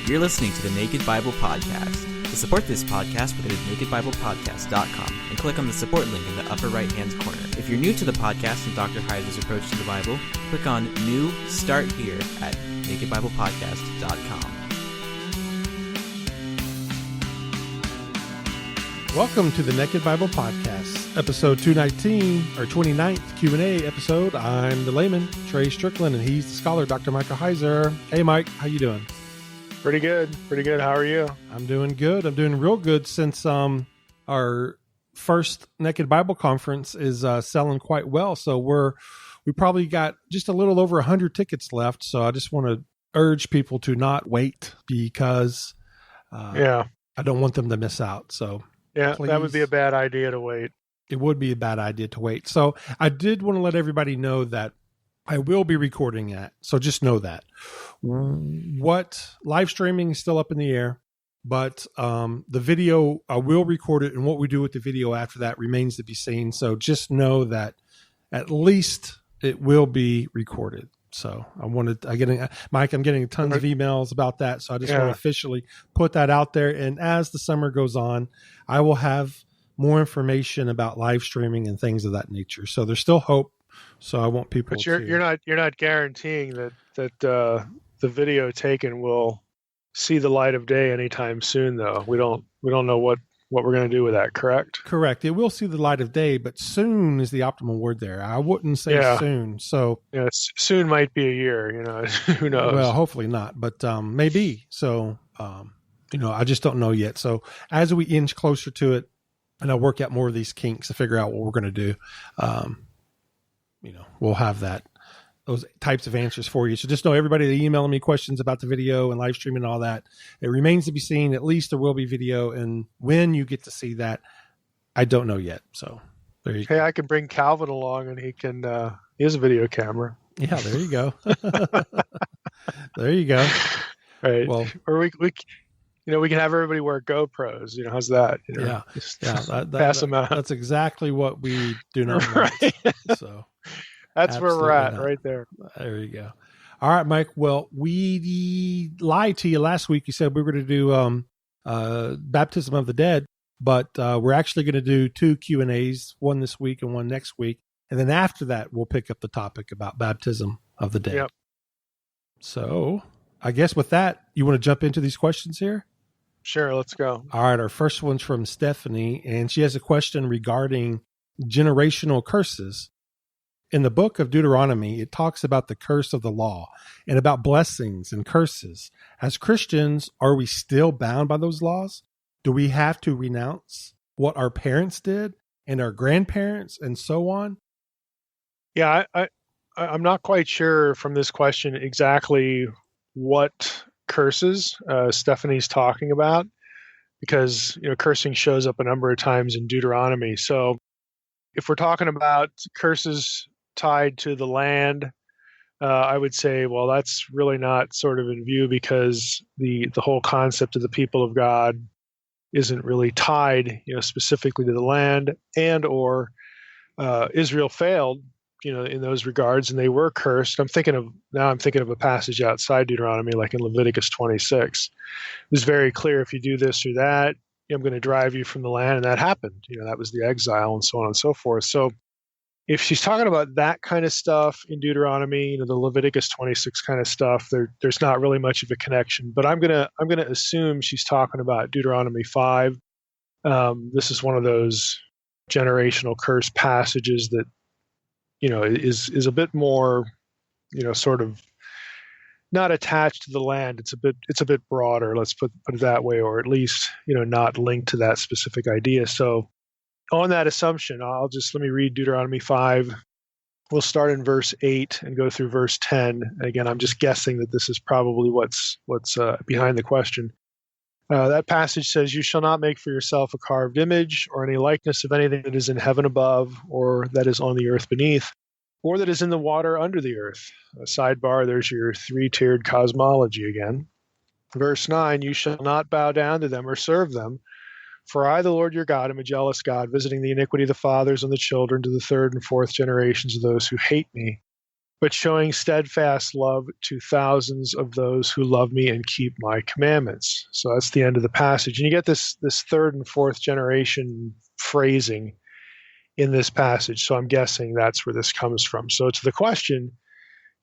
You're listening to the Naked Bible Podcast. To support this podcast, visit nakedbiblepodcast.com and click on the support link in the upper right-hand corner. If you're new to the podcast and Dr. Heiser's approach to the Bible, click on New Start Here at nakedbiblepodcast.com. Welcome to the Naked Bible Podcast, episode 219, or 29th Q&A episode. I'm the layman, Trey Strickland, and he's the scholar, Dr. Michael Heiser. Hey, Mike, how you doing? Pretty good. How are you? I'm doing good. I'm doing real good since our first Naked Bible Conference is selling quite well. So we probably got just a little over 100 tickets left. So I just want to urge people to not wait because I don't want them to miss out. So please, that would be a bad idea to wait. It would be a bad idea to wait. So I did want to let everybody know that I will be recording that. So just know that. What live streaming is still up in the air, but the video, I will record it, and what we do with the video after that remains to be seen. So just know that at least it will be recorded. So Mike, I'm getting tons of emails about that. So I just want to officially put that out there. And as the summer goes on, I will have more information about live streaming and things of that nature. So there's still hope. So I want people. But you're not guaranteeing that the video taken will see the light of day anytime soon, though. We don't know what we're going to do with that. Correct. It will see the light of day, but soon is the optimal word there. I wouldn't say soon. So soon might be a year. Who knows? Well, hopefully not, but maybe. So I just don't know yet. So as we inch closer to it, and I work out more of these kinks to figure out what we're going to do. We'll have those types of answers for you. So just know everybody that emailing me questions about the video and live streaming and all that, it remains to be seen. At least there will be video. And when you get to see that, I don't know yet. So there you go. Hey, I can bring Calvin along and he has a video camera. Yeah, there you go. There you go. Right. Well, or we can have everybody wear GoPros. How's that? Pass them out. That's exactly what we do not want. Right. So that's where we're at, right there. There you go. All right, Mike. Well, we lied to you last week. You said we were going to do baptism of the dead, but we're actually going to do 2 Q&As, one this week and one next week. And then after that, we'll pick up the topic about baptism of the dead. Yep. So I guess with that, you want to jump into these questions here? Sure, let's go. All right, our first one's from Stephanie, and she has a question regarding generational curses. In the book of Deuteronomy, it talks about the curse of the law and about blessings and curses. As Christians, are we still bound by those laws? Do we have to renounce what our parents did and our grandparents and so on? Yeah, I'm not quite sure from this question exactly what curses Stephanie's talking about, because cursing shows up a number of times in Deuteronomy. So if we're talking about curses tied to the land, I would say, well, that's really not sort of in view, because the whole concept of the people of God isn't really tied specifically to the land, and or Israel failed in those regards, and they were cursed. I'm thinking of a passage outside Deuteronomy, like in Leviticus 26. It was very clear, if you do this or that, I'm going to drive you from the land, and that happened. That was the exile, and so on and so forth. So if she's talking about that kind of stuff in Deuteronomy, the Leviticus 26 kind of stuff, there's not really much of a connection. But I'm gonna assume she's talking about Deuteronomy 5. This is one of those generational curse passages that is a bit more, sort of not attached to the land. It's a bit broader, let's put it that way, or at least, not linked to that specific idea. So on that assumption, let me read Deuteronomy 5. We'll start in verse 8 and go through verse 10. Again, I'm just guessing that this is probably what's behind the question. That passage says, "You shall not make for yourself a carved image or any likeness of anything that is in heaven above, or that is on the earth beneath, or that is in the water under the earth." A sidebar, there's your 3-tiered cosmology again. Verse 9, "You shall not bow down to them or serve them. For I, the Lord your God, am a jealous God, visiting the iniquity of the fathers on the children to the 3rd and 4th generations of those who hate me, but showing steadfast love to thousands of those who love me and keep my commandments. So that's the end of the passage. And you get this third and fourth generation phrasing in this passage. So I'm guessing that's where this comes from. So to the question,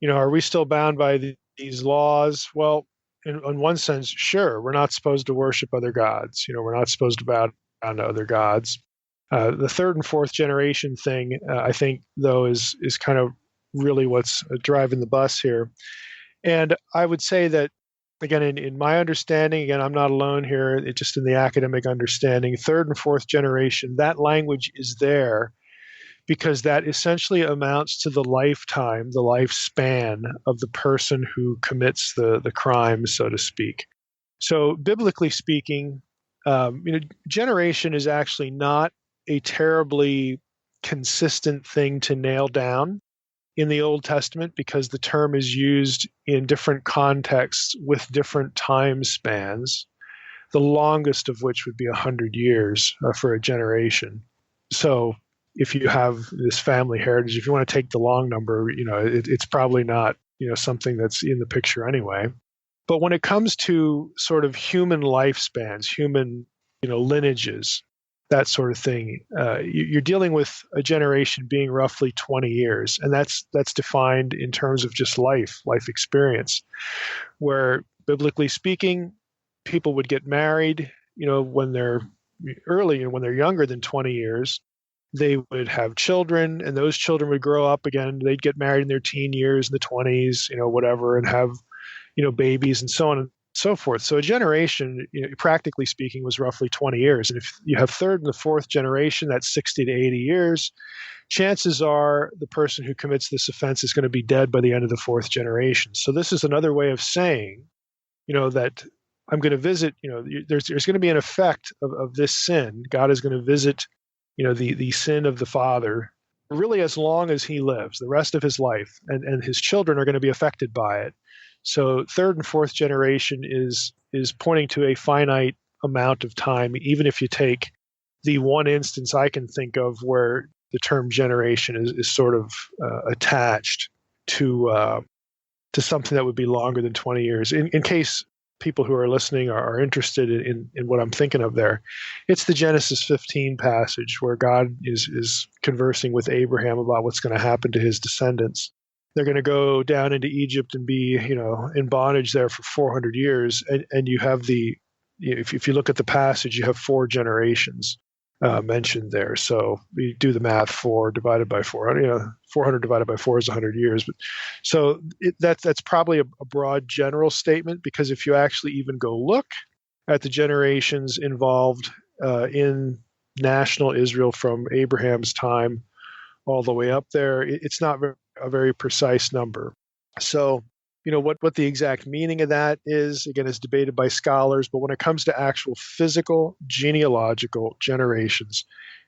are we still bound by these laws? Well, in one sense, sure. We're not supposed to worship other gods. We're not supposed to bow down to other gods. The third and fourth generation thing, I think, though, is kind of really what's driving the bus here. And I would say that, again, in my understanding, again, I'm not alone here, it's just in the academic understanding, third and fourth generation, that language is there because that essentially amounts to the lifetime, the lifespan of the person who commits the crime, so to speak. So biblically speaking, generation is actually not a terribly consistent thing to nail down in the Old Testament because the term is used in different contexts with different time spans, the longest of which would be 100 years for a generation. So if you have this family heritage, if you want to take the long number, it's probably not, something that's in the picture anyway. But when it comes to sort of human lifespans, human, lineages, that sort of thing, you're dealing with a generation being roughly 20 years. And that's defined in terms of just life experience, where biblically speaking, people would get married, when they're early and when they're younger than 20 years. They would have children, and those children would grow up again. They'd get married in their teen years, in the 20s, whatever, and have, babies and so on and so forth. So a generation, practically speaking, was roughly 20 years. And if you have third and the fourth generation, that's 60 to 80 years. Chances are the person who commits this offense is going to be dead by the end of the fourth generation. So this is another way of saying, that I'm going to visit, there's going to be an effect of this sin. God is going to visit the sin of the father, really as long as he lives, the rest of his life, and his children are going to be affected by it. So third and fourth generation is pointing to a finite amount of time, even if you take the one instance I can think of where the term generation is sort of attached to something that would be longer than 20 years. In case people who are listening are interested in what I'm thinking of there, it's the Genesis 15 passage where God is conversing with Abraham about what's going to happen to his descendants. They're going to go down into Egypt and be, in bondage there for 400 years. And you have if you look at the passage, you have 4 generations mentioned there. So you do the math, 4 divided by 400, 400 divided by 4 is 100 years. But so that's probably a broad general statement, because if you actually even go look at the generations involved in national Israel from Abraham's time all the way up there, it's not a very precise number. So, what the exact meaning of that is, again, is debated by scholars. But when it comes to actual physical genealogical generations,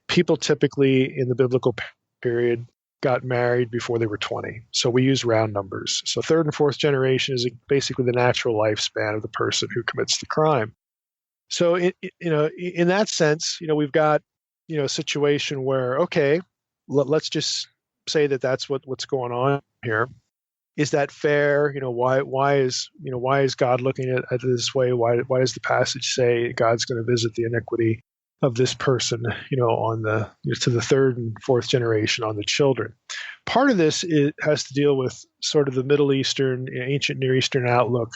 people typically in the biblical period got married before they were 20. So we use round numbers. So third and fourth generation is basically the natural lifespan of the person who commits the crime. So, in that sense, we've got, a situation where, okay, let's just say that that's what's going on here. Is that fair? Why is God looking at it this way? Why does the passage say God's going to visit the iniquity of this person, on to the third and fourth generation, on the children? Part of this has to deal with sort of the Middle Eastern, ancient Near Eastern outlook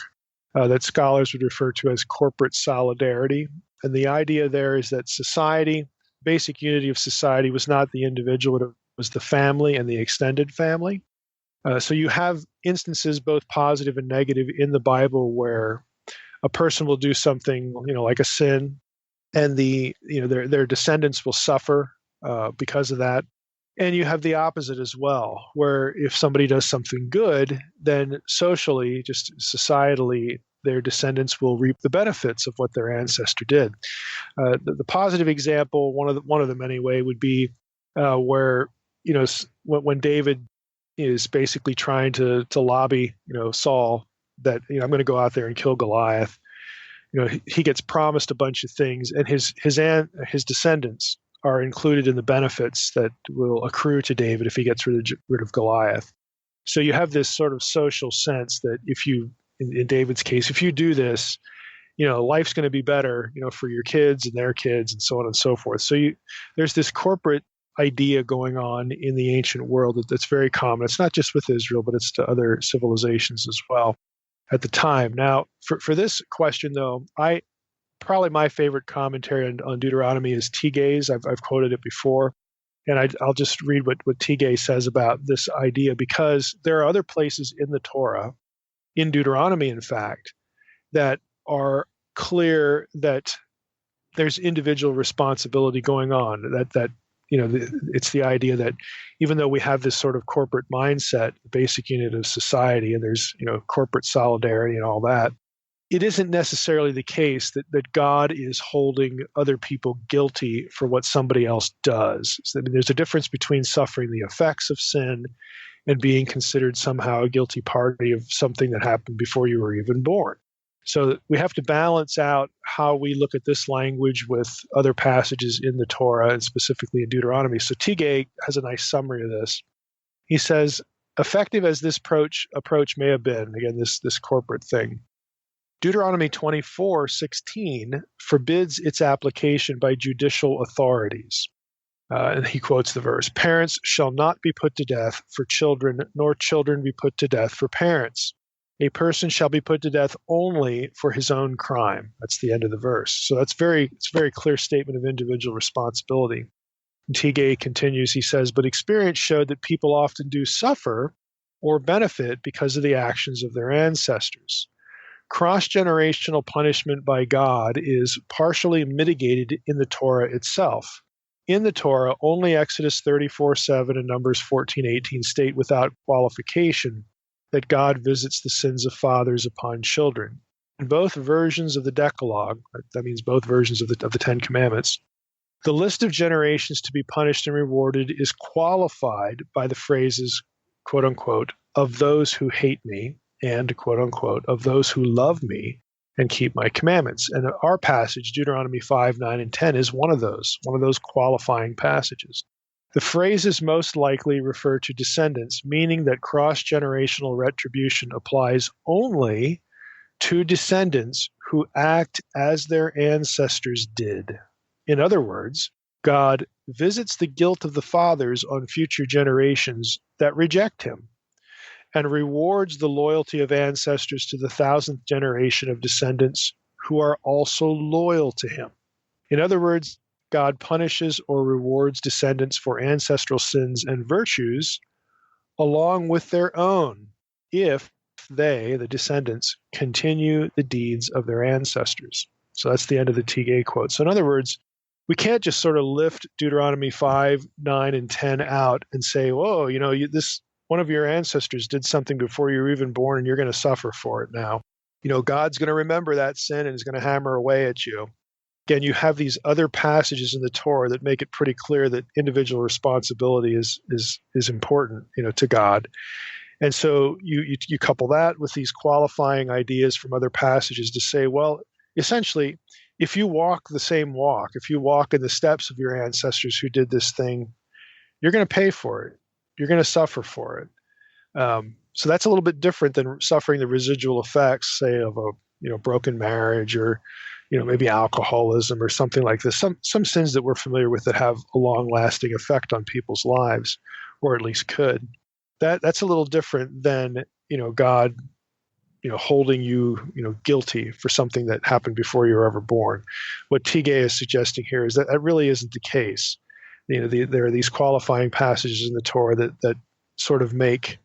that scholars would refer to as corporate solidarity. And the idea there is that society, basic unity of society, was not the individual, it was the family and the extended family. So you have instances, both positive and negative, in the Bible where a person will do something, like a sin, and their descendants will suffer because of that. And you have the opposite as well, where if somebody does something good, then socially, just societally, their descendants will reap the benefits of what their ancestor did. The positive example, one of them anyway, would be where when David is basically trying to lobby Saul that I'm going to go out there and kill Goliath. He gets promised a bunch of things, and his descendants are included in the benefits that will accrue to David if he gets rid of Goliath. So you have this sort of social sense that if you, in David's case, if you do this, life's going to be better, for your kids and their kids and so on and so forth. So there's this corporate idea going on in the ancient world that's very common. It's not just with Israel, but it's to other civilizations as well at the time. Now, for this question, though, probably my favorite commentary on Deuteronomy is Tigay's. I've quoted it before, and I'll just read what Tigay says about this idea, because there are other places in the Torah, in Deuteronomy, in fact, that are clear that there's individual responsibility going on. That it's the idea that even though we have this sort of corporate mindset, the basic unit of society, and there's corporate solidarity and all that, it isn't necessarily the case that God is holding other people guilty for what somebody else does. So, there's a difference between suffering the effects of sin and being considered somehow a guilty party of something that happened before you were even born. So we have to balance out how we look at this language with other passages in the Torah, and specifically in Deuteronomy. So Tigay has a nice summary of this. He says, effective as this approach may have been, again, this corporate thing, Deuteronomy 24:16 forbids its application by judicial authorities. And he quotes the verse, "Parents shall not be put to death for children, nor children be put to death for parents. A person shall be put to death only for his own crime." That's the end of the verse. So it's a very clear statement of individual responsibility. And Tigay continues, he says, "But experience showed that people often do suffer or benefit because of the actions of their ancestors. Cross-generational punishment by God is partially mitigated in the Torah itself. In the Torah, only Exodus 34:7 and Numbers 14:18 state without qualification that God visits the sins of fathers upon children. In both versions of the Decalogue, that means both versions of the Ten Commandments, the list of generations to be punished and rewarded is qualified by the phrases, quote unquote, of those who hate me, and, quote unquote, of those who love me and keep my commandments. And our passage, Deuteronomy 5, 9, and 10, is one of those qualifying passages. The phrases most likely refer to descendants, meaning that cross-generational retribution applies only to descendants who act as their ancestors did. In other words, God visits the guilt of the fathers on future generations that reject him, and rewards the loyalty of ancestors to the 1,000th generation of descendants who are also loyal to him. In other words, God punishes or rewards descendants for ancestral sins and virtues along with their own if they, the descendants, continue the deeds of their ancestors. So that's the end of the Tigay quote. So in other words, we can't just sort of lift Deuteronomy 5, 9, and 10 out and say, whoa, this one of your ancestors did something before you were even born, and you're going to suffer for it now. God's going to remember that sin and is going to hammer away at you. Again, you have these other passages in the Torah that make it pretty clear that individual responsibility is important, to God. And so you couple that with these qualifying ideas from other passages to say, well, essentially, if you walk the same walk, if you walk in the steps of your ancestors who did this thing, you're going to pay for it. You're going to suffer for it. So that's a little bit different than suffering the residual effects, say, of a broken marriage or maybe alcoholism or something like this. Some sins that we're familiar with that have a long-lasting effect on people's lives, or at least could. That's a little different than God holding you guilty for something that happened before you were ever born. What Tigay is suggesting here is that really isn't the case. There are these qualifying passages in the Torah that sort of make,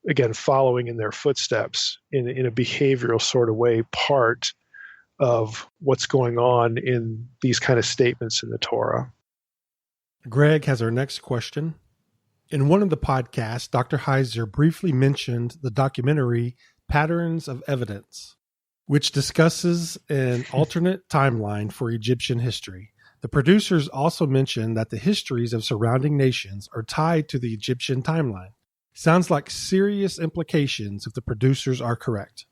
again, following in their footsteps in a behavioral sort of way part of what's going on in these kind of statements in the Torah. Greg has our next question. In one of the podcasts, Dr. Heiser briefly mentioned the documentary Patterns of Evidence, which discusses an alternate timeline for Egyptian history. The producers also mentioned that the histories of surrounding nations are tied to the Egyptian timeline. Sounds like serious implications if the producers are correct.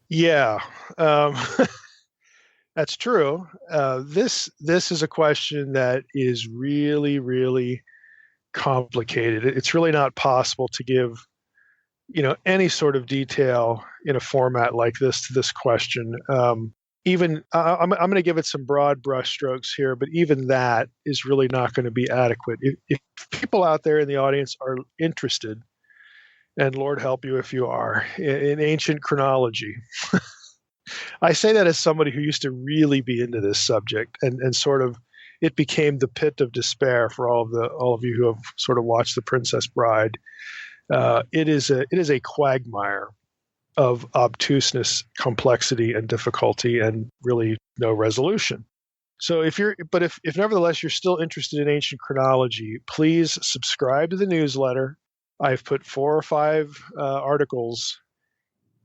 Yeah, that's true. This is a question that is really, really complicated. It's really not possible to give any sort of detail in a format like this to this question. Even I'm going to give it some broad brushstrokes here, but even that is really not going to be adequate. If people out there in the audience are interested, and Lord help you if you are, in ancient chronology, I say that as somebody who used to really be into this subject, and sort of it became the pit of despair for all of you who have sort of watched The Princess Bride. It is a quagmire of obtuseness, complexity, and difficulty, and really no resolution. So if nevertheless you're still interested in ancient chronology, please subscribe to the newsletter. I've put 4 or 5 articles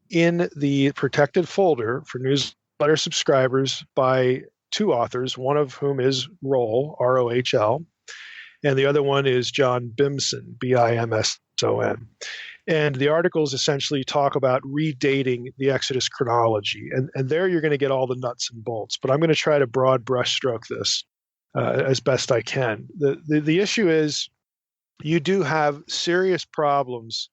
in the protected folder for newsletter subscribers by 2 authors, one of whom is Rohl, R-O-H-L, and the other one is John Bimson, B-I-M-S-O-N. And the articles essentially talk about redating the Exodus chronology. And there you're going to get all the nuts and bolts. But I'm going to try to broad brushstroke this as best I can. The issue is you do have serious problems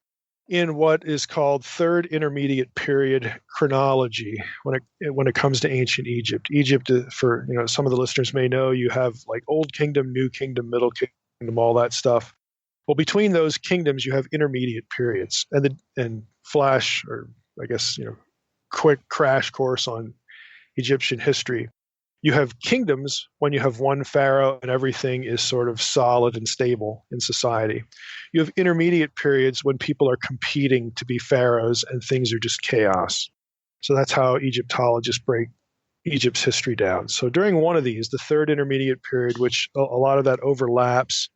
in what is called third intermediate period chronology when it comes to ancient Egypt. Egypt, for some of the listeners may know, you have like Old Kingdom, New Kingdom, Middle Kingdom, all that stuff. Well, between those kingdoms, you have intermediate periods, and flash, or I guess quick crash course on Egyptian history. You have kingdoms when you have one pharaoh and everything is sort of solid and stable in society. You have intermediate periods when people are competing to be pharaohs and things are just chaos. So that's how Egyptologists break Egypt's history down. So during one of these, the third intermediate period, which a lot of that overlaps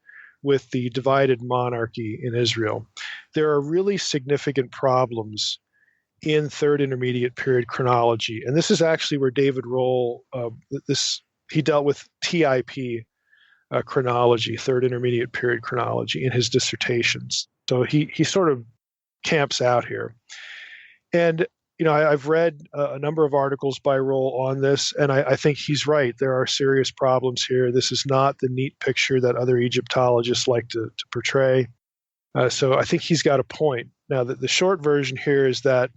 with the divided monarchy in Israel, there are really significant problems in third intermediate period chronology. And this is actually where David Rohl, he dealt with TIP chronology, third intermediate period chronology, in his dissertations. So he sort of camps out here. And I've read a number of articles by Rohl on this, and I think he's right. There are serious problems here. This is not the neat picture that other Egyptologists like to portray. So I think he's got a point. Now, the short version here is that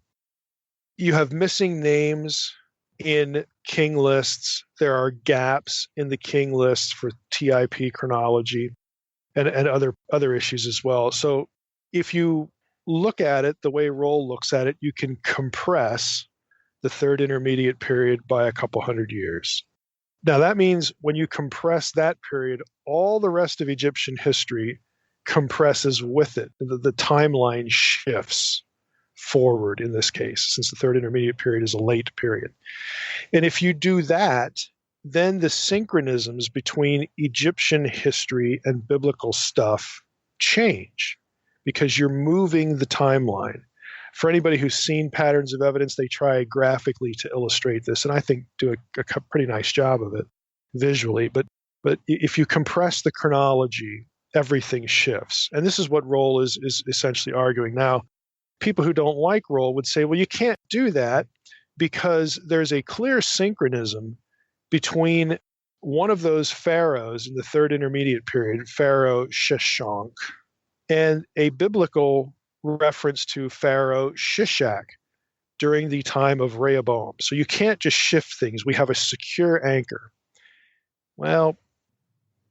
you have missing names in king lists. There are gaps in the king lists for TIP chronology and other issues as well. So if you look at it the way Rohl looks at it, you can compress the third intermediate period by a couple hundred years. Now, that means when you compress that period, all the rest of Egyptian history compresses with it. The timeline shifts forward in this case, since the third intermediate period is a late period. And if you do that, then the synchronisms between Egyptian history and biblical stuff change, because you're moving the timeline. For anybody who's seen Patterns of Evidence, they try graphically to illustrate this, and I think do a pretty nice job of it visually. But if you compress the chronology, everything shifts. And this is what Rohl is essentially arguing. Now, people who don't like Rohl would say, well, you can't do that because there's a clear synchronism between one of those pharaohs in the third intermediate period, Pharaoh Sheshonq, and a biblical reference to Pharaoh Shishak during the time of Rehoboam. So you can't just shift things. We have a secure anchor. Well,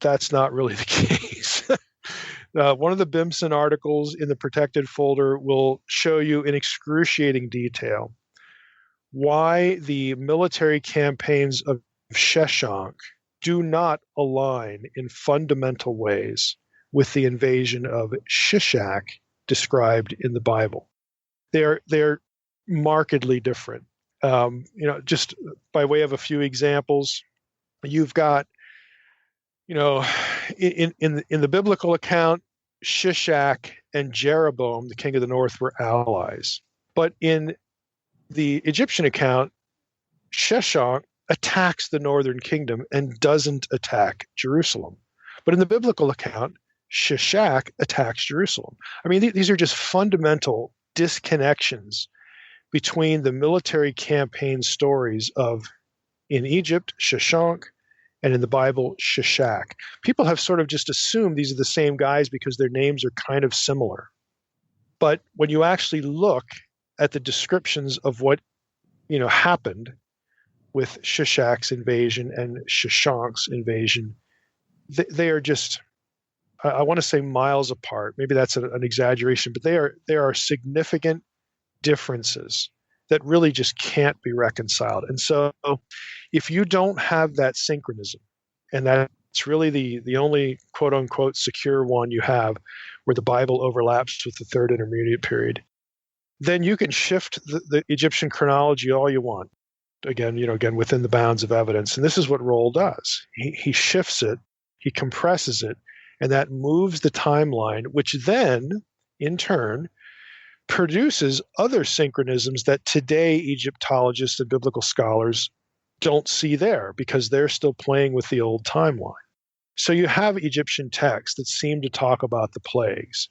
that's not really the case. One of the Bimson articles in the protected folder will show you in excruciating detail why the military campaigns of Sheshonq do not align in fundamental ways with the invasion of Shishak described in the Bible. They're markedly different. Just by way of a few examples, you've got, in the biblical account, Shishak and Jeroboam, the king of the north, were allies. But in the Egyptian account, Sheshonq attacks the northern kingdom and doesn't attack Jerusalem. But in the biblical account, Shishak attacks Jerusalem. I mean, these are just fundamental disconnections between the military campaign stories of, in Egypt, Sheshonq, and in the Bible, Shishak. People have sort of just assumed these are the same guys because their names are kind of similar. But when you actually look at the descriptions of what happened with Shishak's invasion and Shashank's invasion, they are just, I want to say, miles apart. Maybe that's an exaggeration, but there are significant differences that really just can't be reconciled. And so if you don't have that synchronism, and that's really the only quote unquote secure one you have where the Bible overlaps with the third intermediate period, then you can shift the Egyptian chronology all you want. Again, within the bounds of evidence. And this is what Roll does. He shifts it, he compresses it, and that moves the timeline, which then, in turn, produces other synchronisms that today Egyptologists and biblical scholars don't see there because they're still playing with the old timeline. So you have Egyptian texts that seem to talk about the plagues.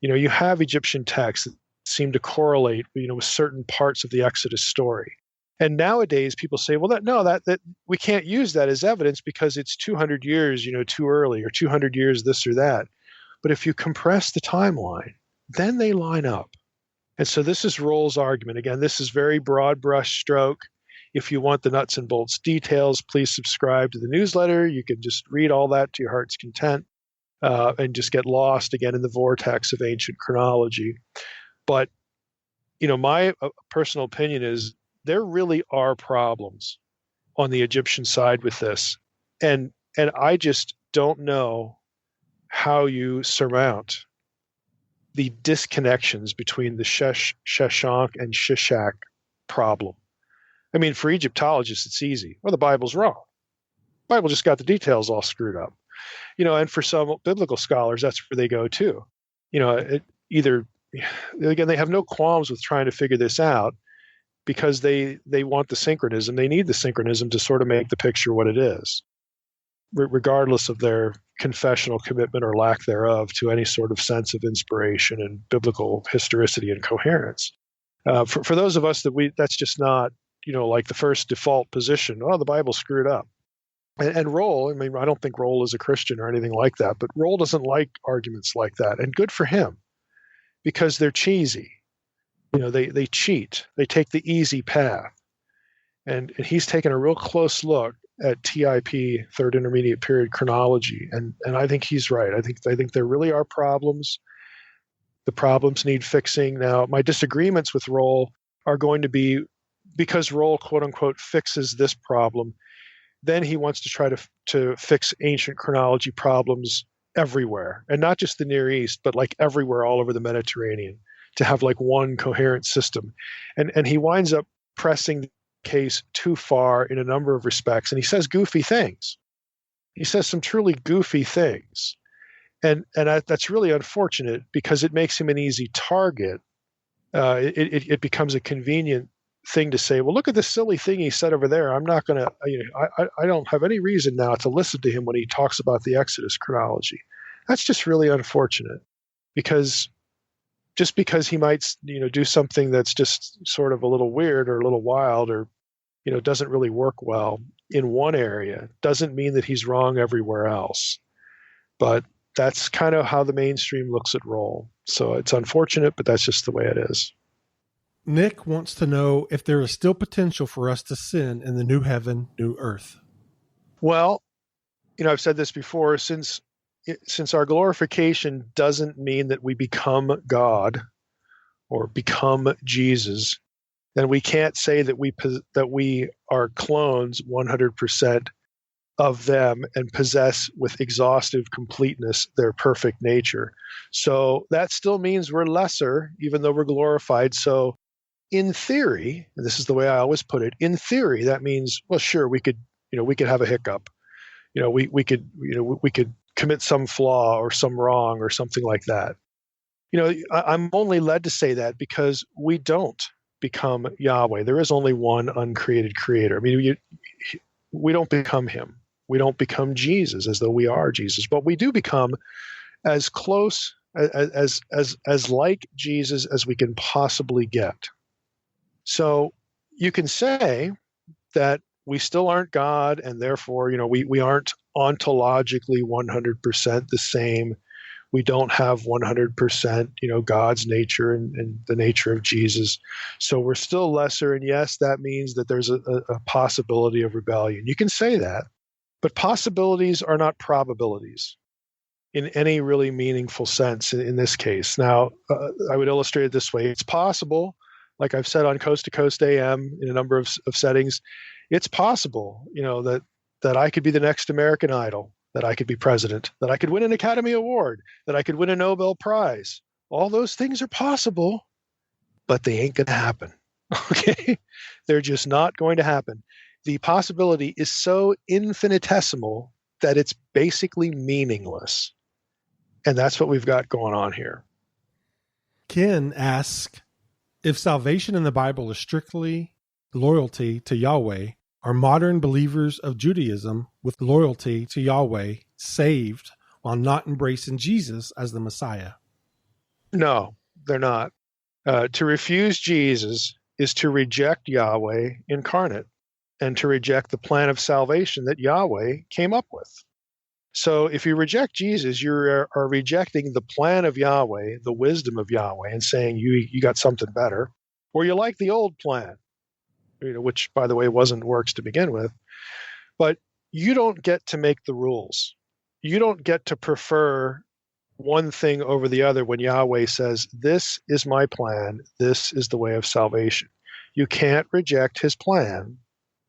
You have Egyptian texts that seem to correlate, with certain parts of the Exodus story. And nowadays people say, well, that we can't use that as evidence because it's 200 years, too early, or 200 years this or that. But if you compress the timeline, then they line up. And so this is Roll's argument. Again, this is very broad brush stroke. If you want the nuts and bolts details, please subscribe to the newsletter. You can just read all that to your heart's content and just get lost again in the vortex of ancient chronology. But, my personal opinion is there really are problems on the Egyptian side with this. And I just don't know how you surmount the disconnections between the Shashank and Shishak problem. I mean, for Egyptologists, it's easy. Well, the Bible's wrong. The Bible just got the details all screwed up. And for some biblical scholars, that's where they go too. Again, they have no qualms with trying to figure this out because they want the synchronism. They need the synchronism to sort of make the picture what it is, regardless of their confessional commitment or lack thereof to any sort of sense of inspiration and biblical historicity and coherence. For those of us that's just not, like the first default position. Oh, the Bible screwed up. And Roll, I don't think Roll is a Christian or anything like that, but Roll doesn't like arguments like that. And good for him, because they're cheesy. They cheat. They take the easy path. And he's taken a real close look at TIP, Third Intermediate Period chronology, and I think he's right. I think there really are problems. The problems need fixing. Now, my disagreements with Roll are going to be because Roll, quote unquote, fixes this problem. Then he wants to try to fix ancient chronology problems everywhere, and not just the Near East, but like everywhere all over the Mediterranean, to have like one coherent system. And he winds up pressing the case too far in a number of respects. And he says goofy things. He says some truly goofy things. And that's really unfortunate because it makes him an easy target. It becomes a convenient thing to say, well, look at this silly thing he said over there. I'm not going to, I don't have any reason now to listen to him when he talks about the Exodus chronology. That's just really unfortunate because he might, do something that's just sort of a little weird or a little wild or, doesn't really work well in one area doesn't mean that he's wrong everywhere else. But that's kind of how the mainstream looks at Roll. So it's unfortunate, but that's just the way it is. Nick wants to know if there is still potential for us to sin in the new heaven, new earth. Well, I've said this before, since our glorification doesn't mean that we become God or become Jesus, then we can't say that we are clones 100% of them and possess with exhaustive completeness their perfect nature. So that still means we're lesser, even though we're glorified. So in theory, and this is the way I always put it, in theory, that means, well, sure, we could have a hiccup. We could commit some flaw or some wrong or something like that. I'm only led to say that because we don't become Yahweh. There is only one uncreated creator. I mean, we don't become him. We don't become Jesus as though we are Jesus, but we do become as close as like Jesus as we can possibly get. So you can say that we still aren't God, and therefore, we aren't ontologically 100% the same. We don't have 100%, God's nature and the nature of Jesus. So we're still lesser. And yes, that means that there's a possibility of rebellion. You can say that, but possibilities are not probabilities in any really meaningful sense in this case. Now, I would illustrate it this way. It's possible, like I've said on Coast to Coast AM in a number of settings, it's possible, that I could be the next American Idol, that I could be president, that I could win an Academy Award, that I could win a Nobel Prize. All those things are possible, but they ain't going to happen. Okay? They're just not going to happen. The possibility is so infinitesimal that it's basically meaningless. And that's what we've got going on here. Ken asks, if salvation in the Bible is strictly loyalty to Yahweh, are modern believers of Judaism with loyalty to Yahweh saved while not embracing Jesus as the Messiah? No, they're not. To refuse Jesus is to reject Yahweh incarnate and to reject the plan of salvation that Yahweh came up with. So if you reject Jesus, you are rejecting the plan of Yahweh, the wisdom of Yahweh, and saying you got something better, or you like the old plan, which, by the way, wasn't works to begin with. But you don't get to make the rules. You don't get to prefer one thing over the other when Yahweh says, this is my plan, this is the way of salvation. You can't reject his plan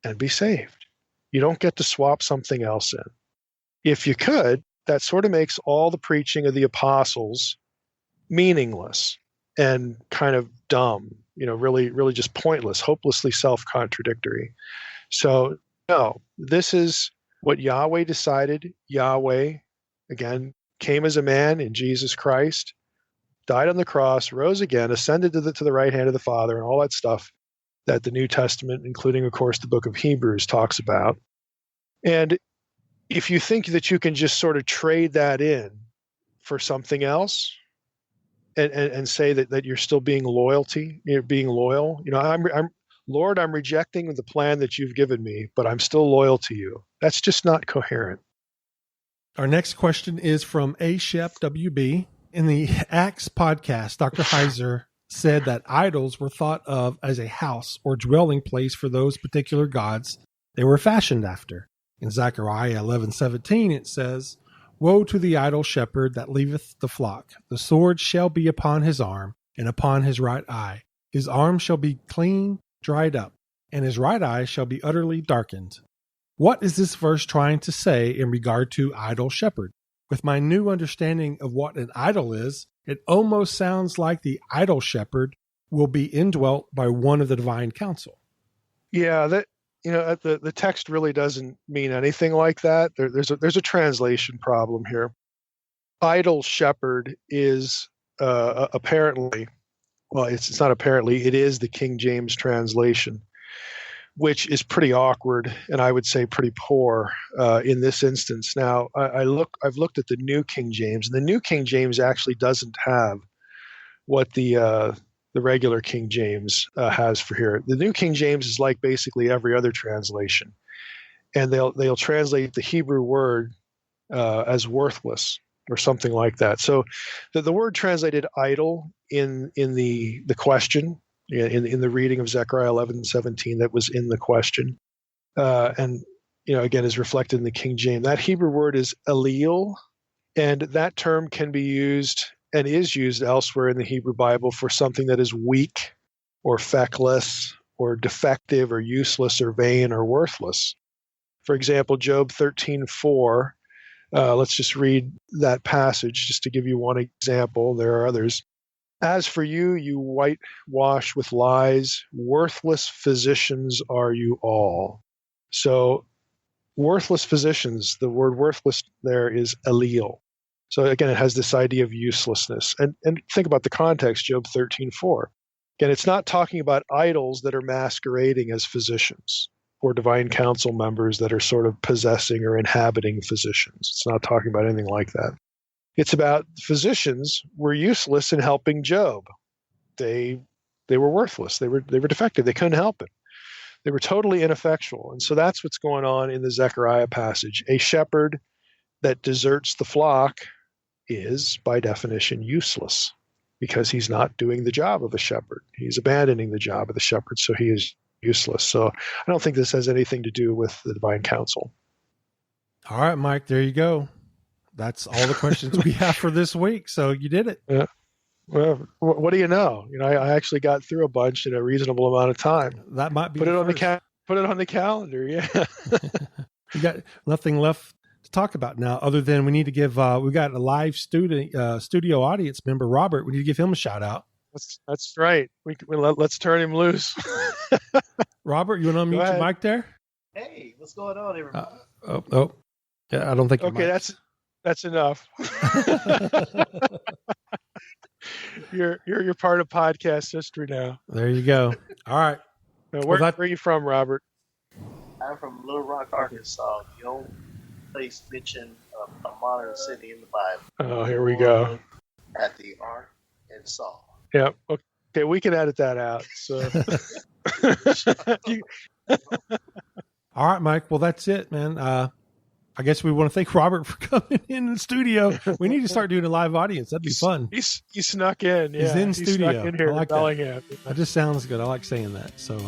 and be saved. You don't get to swap something else in. If you could, that sort of makes all the preaching of the apostles meaningless and kind of dumb, really, really just pointless, hopelessly self-contradictory. So, no, this is what Yahweh decided. Yahweh, again, came as a man in Jesus Christ, died on the cross, rose again, ascended to the right hand of the Father, and all that stuff that the New Testament, including, of course, the book of Hebrews, talks about. And if you think that you can just sort of trade that in for something else and say that you're still being loyal, Lord, I'm rejecting the plan that you've given me, but I'm still loyal to you. That's just not coherent. Our next question is from A. Shep WB. In the Acts podcast, Dr. Heiser said that idols were thought of as a house or dwelling place for those particular gods they were fashioned after. In Zechariah 11:17, it says, "Woe to the idol shepherd that leaveth the flock. The sword shall be upon his arm and upon his right eye. His arm shall be clean, dried up, and his right eye shall be utterly darkened." What is this verse trying to say in regard to idol shepherd? With my new understanding of what an idol is, it almost sounds like the idol shepherd will be indwelt by one of the divine council. Yeah, the text really doesn't mean anything like that. There's a translation problem here. Idol shepherd is apparently, well, it's not apparently, it is the King James translation, which is pretty awkward and I would say pretty poor in this instance. Now, I've looked at the New King James, and the New King James actually doesn't have what the regular King James has for here. The New King James is like basically every other translation, and they'll translate the Hebrew word as worthless or something like that. So the word translated idol in the question, in the reading of Zechariah 11:17 that was in the question, and again is reflected in the King James. That Hebrew word is elil, and that term can be used and is used elsewhere in the Hebrew Bible for something that is weak or feckless or defective or useless or vain or worthless. For example, Job 13:4. Let's just read that passage just to give you one example. There are others. "As for you, you whitewash with lies. Worthless physicians are you all." So worthless physicians, the word worthless there is elil. So again, it has this idea of uselessness. And think about the context, Job 13:4. Again, it's not talking about idols that are masquerading as physicians or divine council members that are sort of possessing or inhabiting physicians. It's not talking about anything like that. It's about physicians were useless in helping Job. They were worthless. They were defective. They couldn't help it. They were totally ineffectual. And so that's what's going on in the Zechariah passage. A shepherd that deserts the flock is, by definition, useless because he's not doing the job of a shepherd. He's abandoning the job of the shepherd, so he is useless. So I don't think this has anything to do with the divine counsel. All right, Mike, there you go. That's all the questions we have for this week. So you did it. Yeah. Well, what do you know? I actually got through a bunch in a reasonable amount of time. That might be put it on the calendar. Yeah. You got nothing left to talk about now, other than we need to give. We got a live studio audience member, Robert. We need to give him a shout out. That's right. Let's turn him loose. Robert, you want to unmute your mic there? Hey, what's going on, everybody? Yeah, I don't think. Okay, that's enough. You're part of podcast history now. There you go. All right. Now, where are you from, Robert? I'm from Little Rock, Arkansas, the old place mentioned a modern city in the Bible. Oh, here we go. At the Ark and Saul. Yeah. Okay, we can edit that out. So. All right, Mike. Well, that's it, man. I guess we want to thank Robert for coming in the studio. We need to start doing a live audience. That'd be fun. He snuck in. Yeah. He's in studio. Snuck in here. I like that. That just sounds good. I like saying that. So,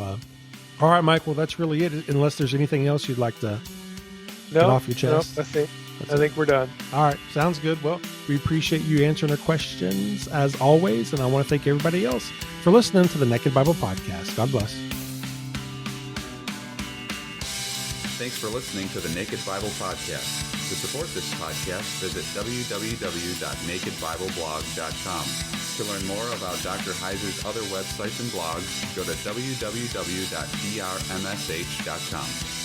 all right, Mike. Well, that's really it. Unless there's anything else you'd like to get off your chest. No, I think we're done. All right. Sounds good. Well, we appreciate you answering our questions as always. And I want to thank everybody else for listening to the Naked Bible Podcast. God bless. Thanks for listening to the Naked Bible Podcast. To support this podcast, visit www.nakedbibleblog.com. To learn more about Dr. Heiser's other websites and blogs, go to www.drmsh.com.